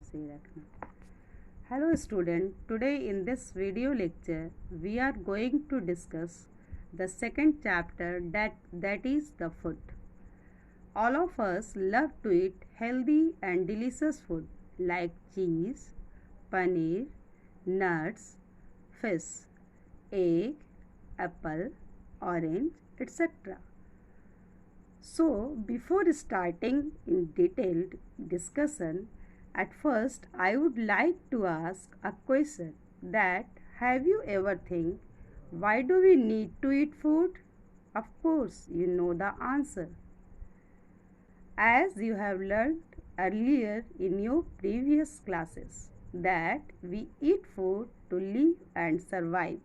सही रखना. Hello student, today in this video lecture we are going to discuss the second chapter that is the food. All of us love to eat healthy and delicious food like cheese, paneer, nuts, fish, egg, apple, orange, etc. So, before starting in detailed discussion, at first I would like to ask a question that have you ever think why do we need to eat food? Of course, you know the answer. As you have learned earlier in your previous classes that we eat food to live and survive.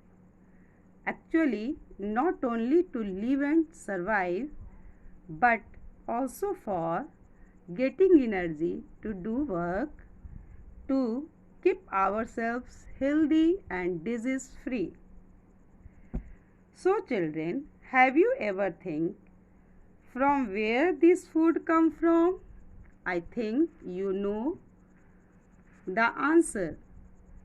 Actually, not only to live and survive, but also for getting energy to do work, to keep ourselves healthy and disease free. So children, have you ever think from where this food come from? I think you know the answer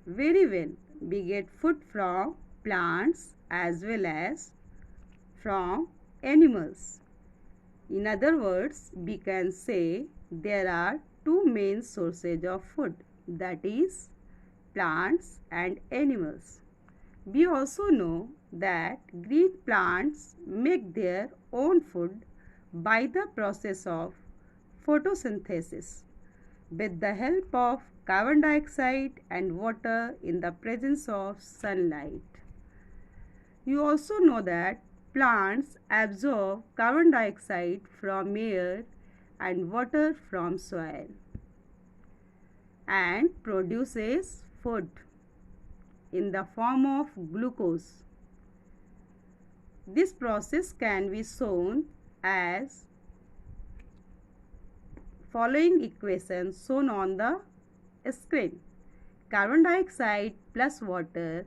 very well. We get food from plants as well as from animals. In other words, we can say there are two main sources of food, that is plants and animals. We also know that green plants make their own food by the process of photosynthesis with the help of carbon dioxide and water in the presence of sunlight. You also know that plants absorb carbon dioxide from air and water from soil and produces food in the form of glucose. This process can be shown as following equation shown on the screen. Carbon dioxide plus water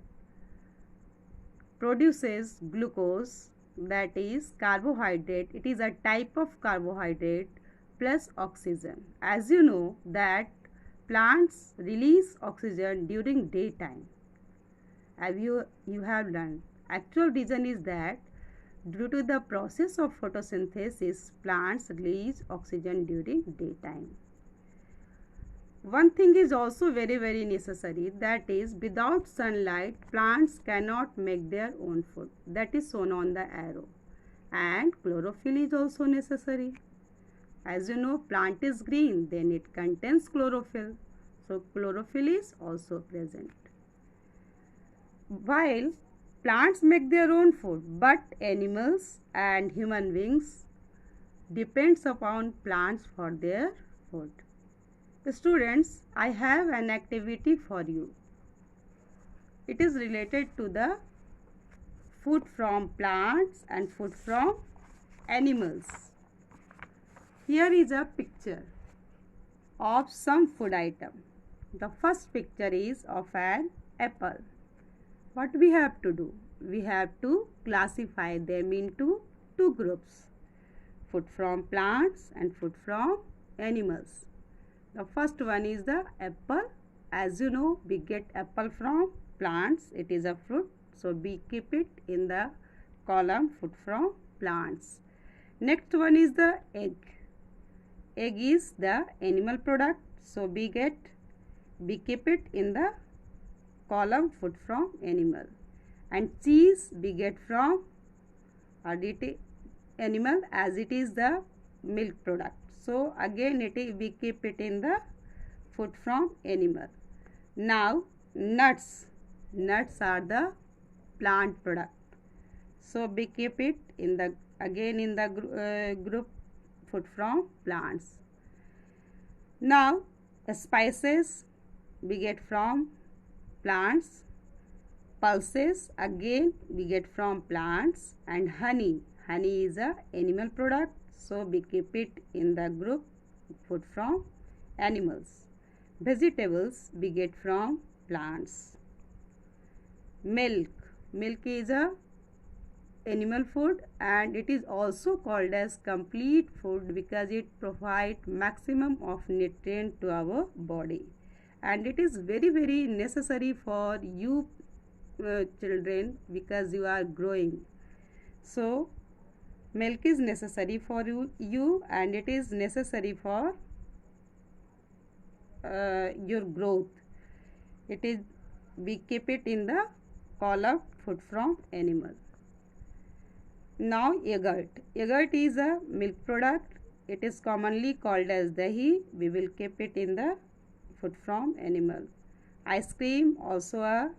produces glucose, that is carbohydrate. It is a type of carbohydrate plus oxygen. As you know that plants release oxygen during daytime. As you have learned. Actual reason is that due to the process of photosynthesis, plants release oxygen during daytime. One thing is also very necessary, that is without sunlight plants cannot make their own food, that is shown on the arrow. And chlorophyll is also necessary. As you know, plant is green, then it contains chlorophyll, so chlorophyll is also present. While plants make their own food, but animals and human beings depends upon plants for their food. Students, I have an activity for you. It is related to the food from plants and food from animals. Here is a picture of some food item. The first picture is of an apple. What we have to do? We have to classify them into two groups, food from plants and food from animals. The first one is the apple. As you know, we get apple from plants. It is a fruit. So, we keep it in the column food from plants. Next one is the egg. Egg is the animal product. So, we keep it in the column food from animal. And cheese we get from animal, as it is the milk product. So again we keep it in the food from animal. Now nuts are the plant product. So we keep it in the group food from plants. Now spices we get from plants. Pulses again we get from plants, and honey is a animal product, so we keep it in the group food from animals. Vegetables we get from plants. Milk is a animal food, and it is also called as complete food because it provides maximum of nutrient to our body. and it is very necessary for you children, because you are growing. So milk is necessary for you and it is necessary for your growth. It is, we keep it in the column food from animal. Now yogurt. Yogurt is a milk product. It is commonly called as dahi. We will keep it in the food from animal. Ice cream, also a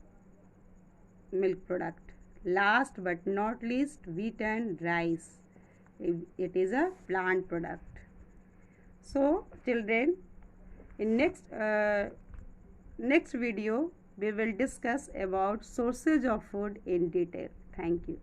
milk product. Last but not least, wheat and rice. It is a plant product. So children, in next video we will discuss about sources of food in detail. Thank you.